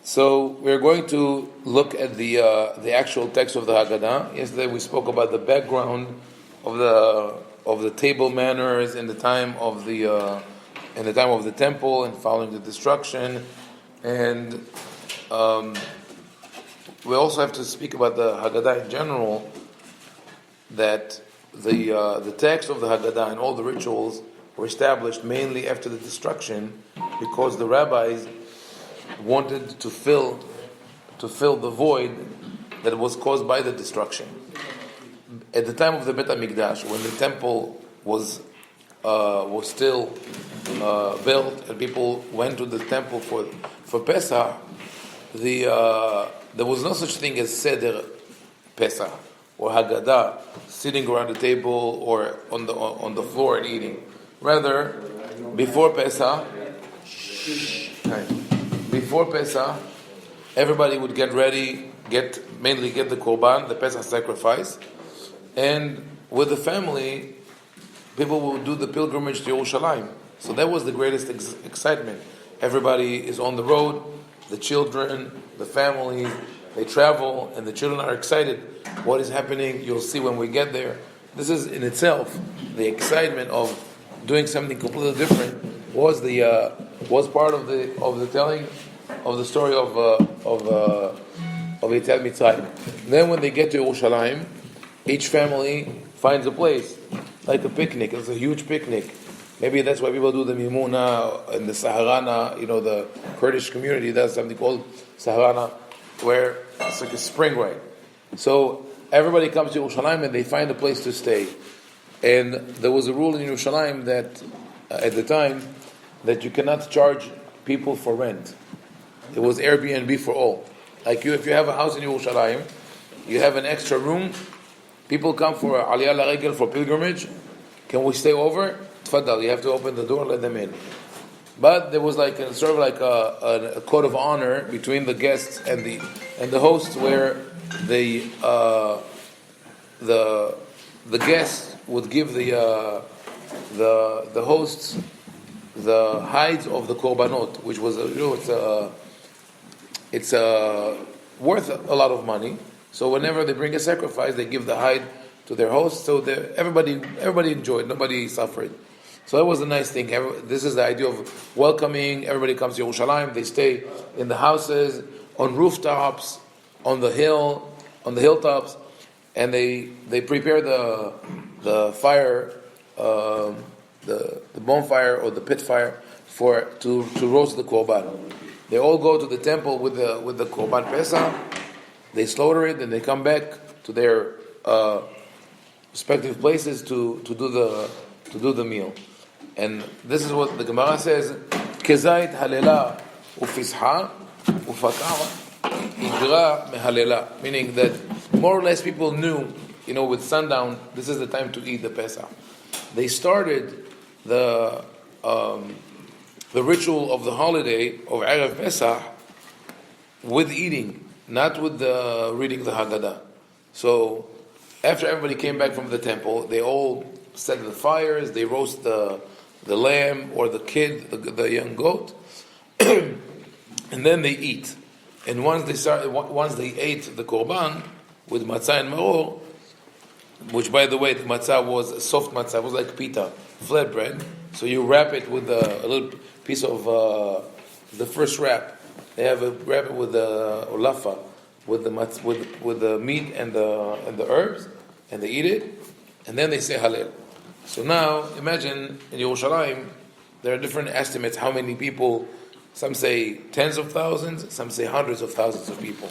So we're going to look at the actual text of the Haggadah. Yesterday we spoke about the background of the table manners in the time of the temple and following the destruction, and we also have to speak about the Haggadah in general. That the text of the Haggadah and all the rituals were established mainly after the destruction because the rabbis wanted to fill the void that was caused by the destruction. At the time of the Bet HaMikdash, when the temple was still built and people went to the temple for Pesach, there was no such thing as Seder Pesach or Haggadah, sitting around the table or on the floor and eating. Rather, before Pesach, everybody would get ready, mainly get the korban, the Pesach sacrifice, and with the family, people would do the pilgrimage to Yerushalayim. So that was the greatest excitement. Everybody is on the road, the children, the family, they travel, and the children are excited. What is happening? You'll see when we get there. This is in itself the excitement of doing something completely different. Was part of the telling of the story of Yitzhak Mitzrayim. Then when they get to Yerushalayim, each family finds a place, like a picnic. It's a huge picnic. Maybe that's why people do the Mimuna and the Saharana. The Kurdish community does something called Saharana, where it's like a spring ride. So everybody comes to Yerushalayim and they find a place to stay. And there was a rule in Yerushalayim that at the time that you cannot charge people for rent. It was Airbnb for all. Like if you have a house in Yerushalayim, you have an extra room, people come for Aliyah L'Regel, for pilgrimage, can we stay over? Tfaddal, you have to open the door and let them in. But there was like a code of honor between the guests and the hosts, where the guests would give the hosts the hides of the korbanot, which was it's worth a lot of money. So whenever they bring a sacrifice, they give the hide to their host. So everybody enjoyed, nobody suffered. So that was a nice thing. This is the idea of welcoming. Everybody comes to Yerushalayim. They stay in the houses, on rooftops, on the hilltops, and they prepare the fire, the bonfire or the pit fire to roast the korban. They all go to the temple with the korban Pesach. They slaughter it, and they come back to their respective places to do the meal. And this is what the Gemara says: Kezait halela ufisha ufakara igra mehalela. Meaning that more or less people knew, with sundown, this is the time to eat the Pesach. They started the ritual of the holiday of Erev Pesach with eating, not with reading the Haggadah. So after everybody came back from the temple, they all set the fires, they roast the lamb or the kid, the young goat, and then they eat. And once they ate the korban with matzah and maror, which by the way, the matzah was a soft matzah, it was like pita, flat bread. So you wrap it with a little piece of the first wrap. They have a wrap it with the olafa, with the meat and the herbs, and they eat it, and then they say Hallel. So now imagine in Yerushalayim there are different estimates how many people. Some say tens of thousands, some say hundreds of thousands of people.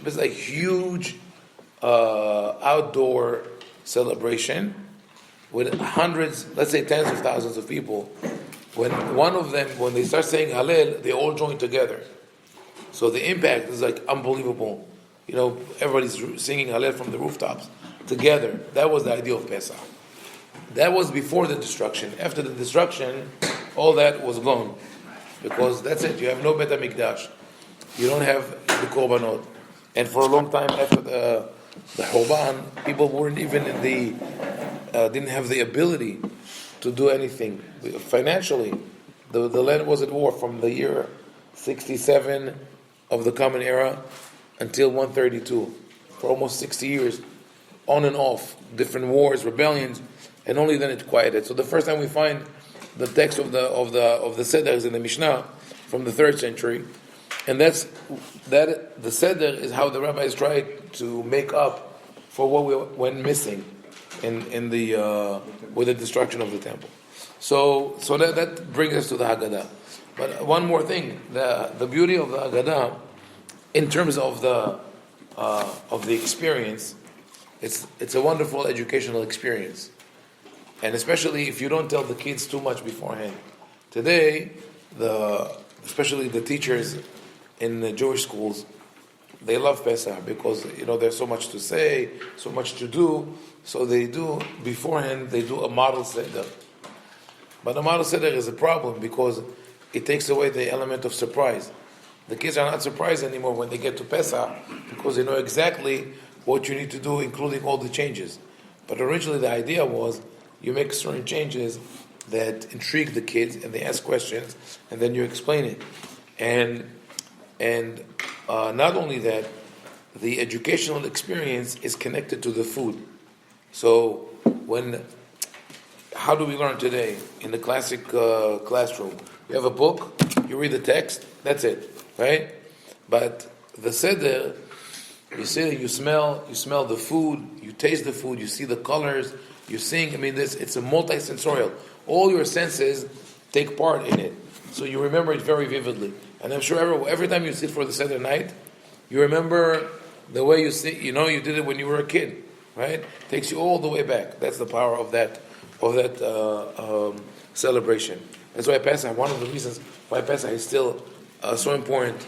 It's like huge outdoor celebration with hundreds, let's say tens of thousands of people. When they start saying Hallel, they all join together. So the impact is like unbelievable. Everybody's singing Hallel from the rooftops together. That was the idea of Pesach. That was before the destruction. After the destruction, all that was gone. Because that's it, you have no Bet HaMikdash. You don't have the korbanot. And for a long time after the Churban, people weren't even didn't have the ability to do anything. Financially, the land was at war from the year 67 of the Common Era until 132, for almost 60 years, on and off, different wars, rebellions, and only then it quieted. So the first time we find the text of the Seder is in the Mishnah from the 3rd century, and the Seder is how the rabbis tried to make up for what we went missing in the with the destruction of the temple. So that brings us to the Haggadah. But one more thing, the beauty of the Haggadah, in terms of the experience, it's a wonderful educational experience, and especially if you don't tell the kids too much beforehand. Today, especially the teachers in the Jewish schools, they love Pesach because there's so much to say, so much to do. So they do beforehand. They do a model Seder, but a model Seder is a problem because it takes away the element of surprise. The kids are not surprised anymore when they get to Pesach because they know exactly what you need to do, including all the changes. But originally the idea was you make certain changes that intrigue the kids and they ask questions and then you explain it. And not only that, the educational experience is connected to the food. So how do we learn today in the classic classroom? You have a book, you read the text, that's it, right? But the Seder, you sit, you smell the food, you taste the food, you see the colors, you sing. It's a multi-sensorial. All your senses take part in it, so you remember it very vividly. And I'm sure every time you sit for the Seder night, you remember the way you see. You did it when you were a kid, right? Takes you all the way back. That's the power of that celebration. That's why Pesach. One of the reasons why Pesach is still so important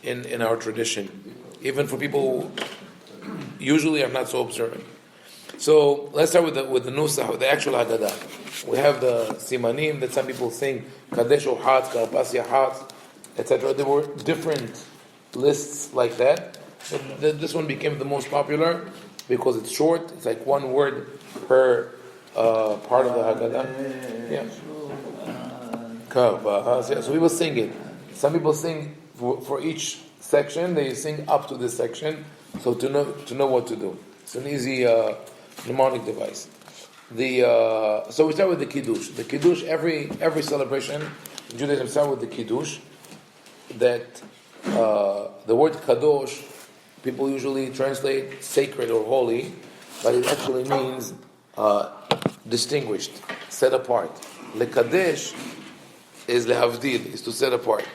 in our tradition, even for people who usually are not so observant. So let's start with the Nusach, with the actual Haggadah. We have the Simanim that some people sing, Kadesh Ohat, Karpas Yahat, etc. There were different lists like that. But this one became the most popular because it's short. It's like one word per part of the Haggadah. Yeah. So people sing it. Some people sing for each section. They sing up to this section, so to know what to do. It's an easy mnemonic device. So we start with the Kiddush. The Kiddush, every celebration in Judaism start with the Kiddush. That the word Kadosh, people usually translate sacred or holy, but it actually means distinguished, set apart. Lekadesh is lehavdil, is to set apart.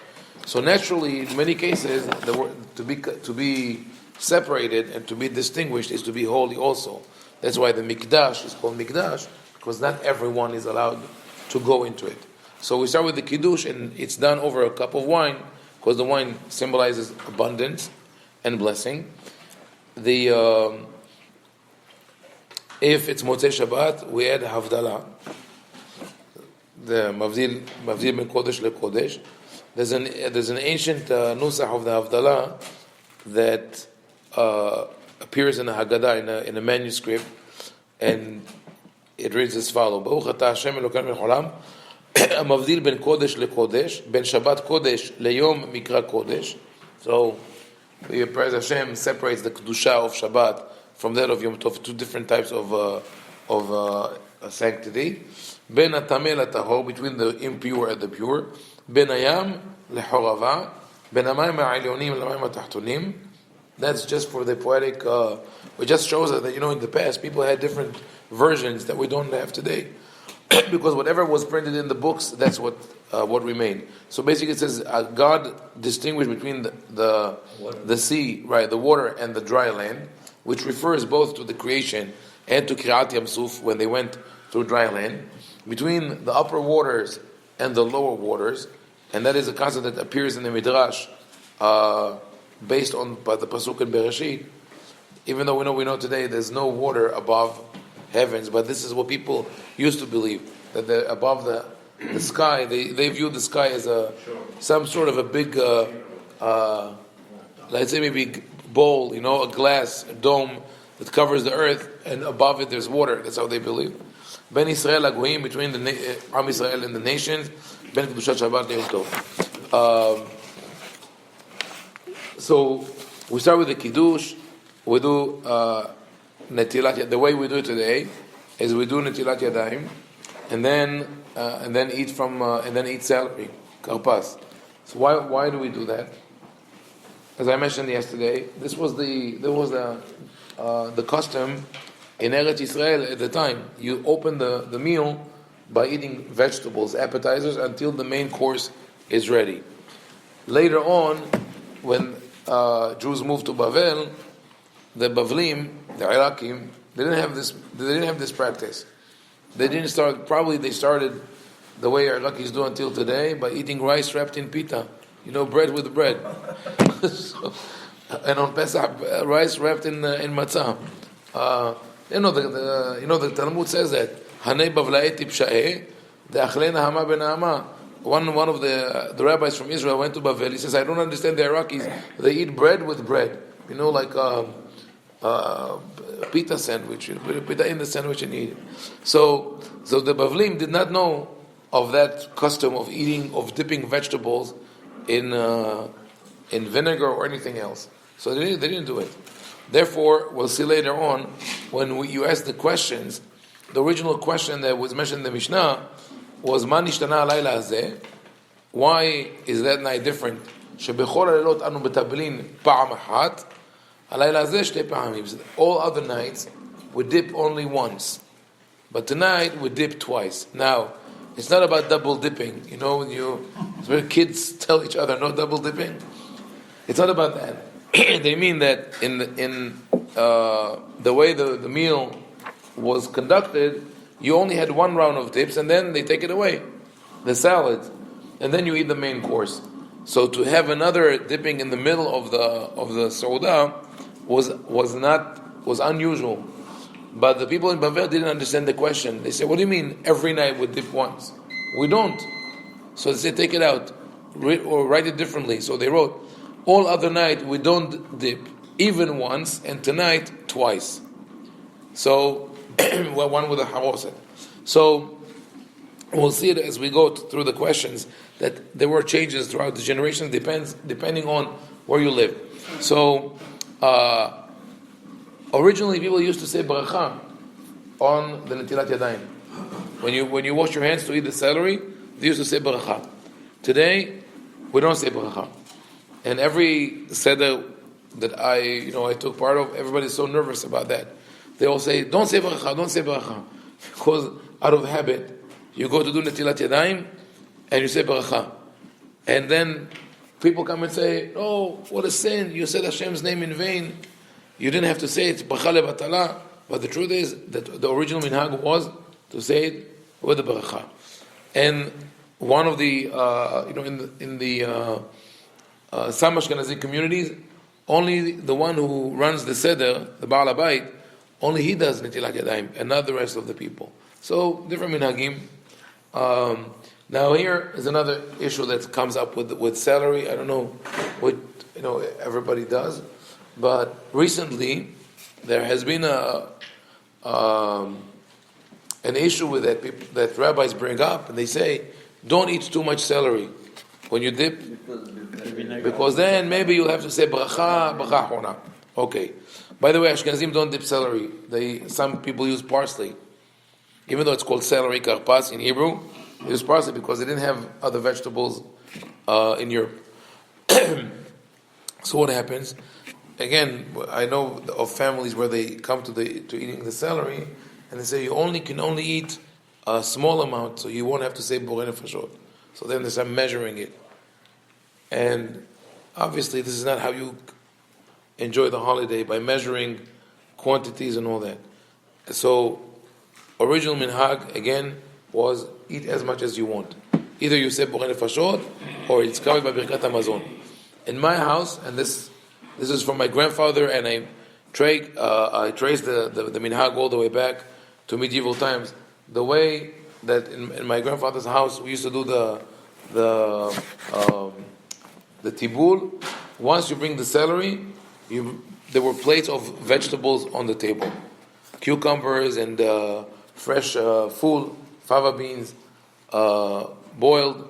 So naturally, in many cases, the word to be separated and to be distinguished is to be holy also. That's why the Mikdash is called Mikdash, because not everyone is allowed to go into it. So we start with the Kiddush, and it's done over a cup of wine, because the wine symbolizes abundance and blessing. If it's Motzei Shabbat, we add Havdalah, the Mavdil ben Kodesh leKodesh. There's an ancient Nusach of the Havdalah that appears in the Haggadah in a manuscript, and it reads as follows: Baruch atah Hashem Elokeinu melech haolam, המבדיל בין קודש לקודש, בין שבת קודש ליום מקרא קודש. So, the praise Hashem separates the kedusha of Shabbat from that of Yom Tov, two different types of sanctity. בין הטמא לטהור, between the impure and the pure. בין הים לחורבה, בין המים העליונים למים התחתונים. That's just for the poetic. It just shows us that in the past people had different versions that we don't have today. Because whatever was printed in the books, that's what remained. So basically, it says God distinguished between the sea, right, the water, and the dry land, which refers both to the creation and to Kriyat Yam Suf when they went through dry land, between the upper waters and the lower waters, and that is a concept that appears in the Midrash, based on the pasuk in Bereshit. Even though we know today there's no water above heavens, but this is what people used to believe, that above the sky, they viewed the sky as some sort of a big, let's say maybe bowl, a glass, a dome that covers the earth, and above it there's water. That's how they believe. Ben Israel Agoyim, between the Am Israel and the nations, Ben Kedushat Shabbat Yom Tov. So we start with the kiddush. We do netilat. The way we do it today is we do netilat yadayim, and then eat celery, karpas. So why do we do that? As I mentioned yesterday, there was the custom in Eretz Israel at the time. You open the meal by eating vegetables, appetizers, until the main course is ready. Later on, when Jews moved to Bavel, the Bavlim, the Irakim, they didn't have this practice. They started the way Iraqis do until today by eating rice wrapped in pita, bread with bread. And on Pesach, rice wrapped in matzah. The Talmud says that Hanei Bavlaeti Psha'eh, the Achlena Hama Ben Hama. One of the rabbis from Israel went to Bavel. He says, I don't understand the Iraqis. They eat bread with bread. Like pita sandwich. You put pita in the sandwich and eat it. So the Bavlim did not know of that custom of dipping vegetables in vinegar or anything else. So they didn't do it. Therefore, we'll see later on when you ask the questions. The original question that was mentioned in the Mishnah was Man nishtana alayla hazeh. Why is that night different? Shebechol halelot anu betablin pa'am achat, alayla hazeh shtei pa'amim. All other nights we dip only once, but tonight we dip twice. Now, it's not about double dipping. When kids tell each other no double dipping, it's not about that. They mean that in the way the meal was conducted, you only had one round of dips, and then they take it away, the salad, and then you eat the main course. So to have another dipping in the middle of the Sauda was unusual. But the people in Bavel didn't understand the question. They said, "What do you mean every night we dip once? We don't." So they said, "Take it out, or write it differently." So they wrote, "All other night we don't dip, even once, and tonight twice." So one with a haroset. So we'll see it as we go through the questions that there were changes throughout the generations, depending on where you live. So originally people used to say bracha on the netilat yadayim. When you wash your hands to eat the celery, they used to say bracha. Today we don't say bracha. And every Seder that I took part of, everybody's so nervous about that. They all say, don't say bracha. Because out of habit, you go to do netilat yadayim, and you say bracha. And then people come and say, oh, what a sin, you said Hashem's name in vain. You didn't have to say it, bracha levatala. But the truth is that the original minhag was to say it with the bracha. And one of the, in the some Ashkenazi communities, only the one who runs the Seder, the Baal Habayit, only he does netilat yadayim, and not the rest of the people. So different minhagim. Now here is another issue that comes up with celery. I don't know what everybody does, but recently there has been an issue with that rabbis bring up, and they say don't eat too much celery when you dip, because then maybe you'll have to say bracha hona. Okay. By the way, Ashkenazim don't dip celery. Some people use parsley. Even though it's called celery, karpas in Hebrew, they use parsley because they didn't have other vegetables in Europe. So what happens? Again, I know of families where they come to eating the celery, and they say you can only eat a small amount, so you won't have to say borei nefashot. So then they start measuring it. And obviously this is not how you enjoy the holiday, by measuring quantities and all that. So original minhag again was eat as much as you want. Either you say borei nefashot or it's covered by birkat hamazon. In my house, and this is from my grandfather, and I trace the minhag all the way back to medieval times. The way that in my grandfather's house we used to do the tibul. Once you bring the celery, there were plates of vegetables on the table, cucumbers and fresh full fava beans, boiled,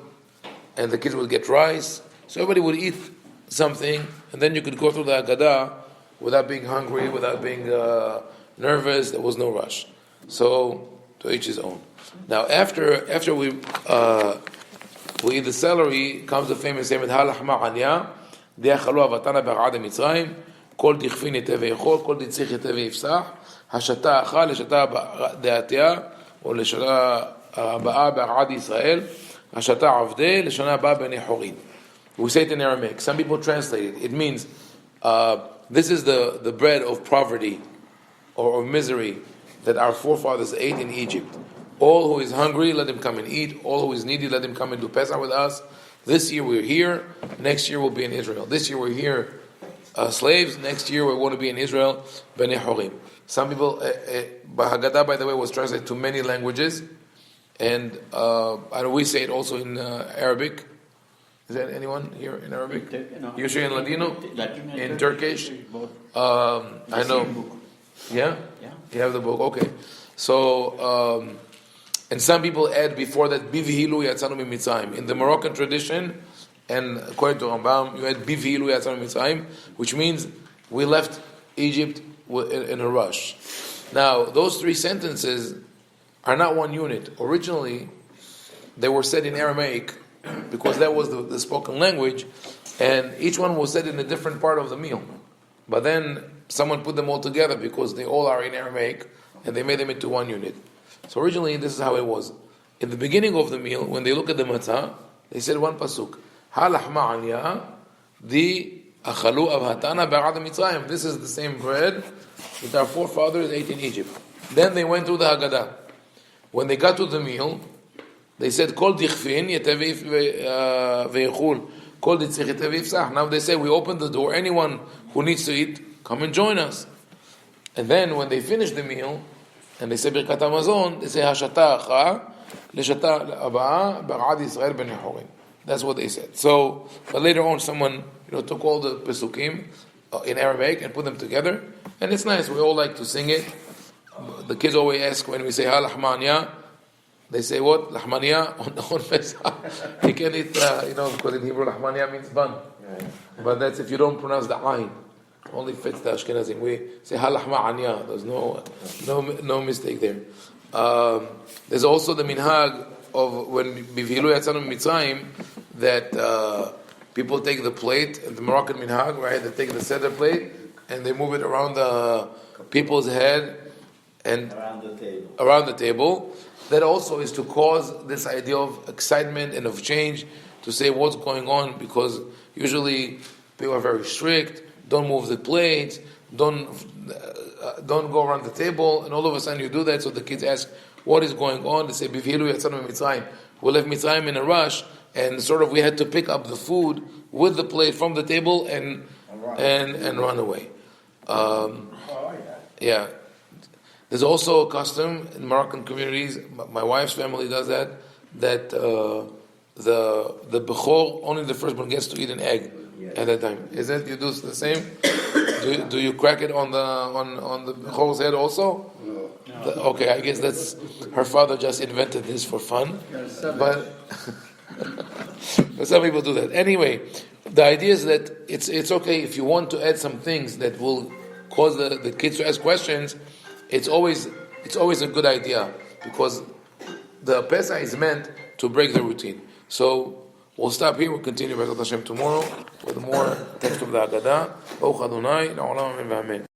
and the kids would get rice. So everybody would eat something, and then you could go through the Haggadah without being hungry, without being nervous. There was no rush. So to each his own. Now after we eat the celery, comes the famous statement: "Halachma anya, diachalu avatana barad mitzrayim, kol dichfin yete veichol, kol ditzich yete veifsach, hashata achal, hashata deatia, or leshana ba'a barad Yisrael, hashata avde, leshana ba'a bnei horin." We say it in Aramaic. Some people translate it. It means this is the bread of poverty or misery that our forefathers ate in Egypt. All who is hungry, let him come and eat. All who is needy, let him come and do Pesach with us. This year we're here. Next year we'll be in Israel. This year we're here slaves. Next year we want to be in Israel. Bnei Horim. Some people, Haggadah, by the way, was translated to many languages. And we say it also in Arabic. Is there anyone here in Arabic? You say in Ladino? In Turkish? I know. Yeah? You have the book, okay. So, and some people add before that, Bivihilu yatzanu mitzrayim. In the Moroccan tradition, and according to Rambam, you add Bivihilu yatzanu mitzrayim, which means we left Egypt in a rush. Now, those three sentences are not one unit. Originally, they were said in Aramaic, because that was the spoken language, and each one was said in a different part of the meal. But then someone put them all together because they all are in Aramaic, and they made them into one unit. So originally, this is how it was. In the beginning of the meal, when they look at the matzah, they said one pasuk: "Halachma anya, di achalu avhatana barad mitzrayim." This is the same bread that our forefathers ate in Egypt. Then they went through the Haggadah. When they got to the meal, they said, "Kol dichfin yetevif veichul, kol ditzich yetevif sach." Now they say, we open the door. Anyone who needs to eat, come and join us. And then when they finish the meal, and they say Birkat Hamazon, they say Hashata acha, leshata aba'a, barad Yisrael bnei Horim. That's what they said. So, but later on, someone took all the pesukim in Aramaic and put them together, and it's nice. We all like to sing it. The kids always ask when we say Halachmanya. They say what? Lahmania on Pesach. You can eat, because in Hebrew Lahmania means bun. But that's if you don't pronounce the ayin. Only fits the Ashkenazim. We say halachma anya. There's no mistake there. There's also the minhag of when bivilu yatzanu mitzrayim that people take the plate, the Moroccan minhag, right? They take the Seder plate and they move it around the people's head and around the table. That also is to cause this idea of excitement and of change, to say what's going on, because usually people are very strict. Don't move the plates. Don't go around the table. And all of a sudden you do that. So the kids ask, "What is going on?" They say, "Bivilu yatzanu mitzrayim." We left Mitzrayim in a rush, and sort of we had to pick up the food with the plate from the table and run away. Yeah. There's also a custom in Moroccan communities. My wife's family does that. That the bechor, only the firstborn, gets to eat an egg at that time. Is that you do the same? Do you crack it on the bechor's head also? No. Okay, I guess that's her father just invented this for fun, but some people do that. Anyway, the idea is that it's okay if you want to add some things that will cause the kids to ask questions. It's always a good idea, because the Pesach is meant to break the routine. So we'll stop here. We'll continue B'ezrat Hashem tomorrow with more text of the Haggadah. Baruch Adonai, la'olam amen v'amen.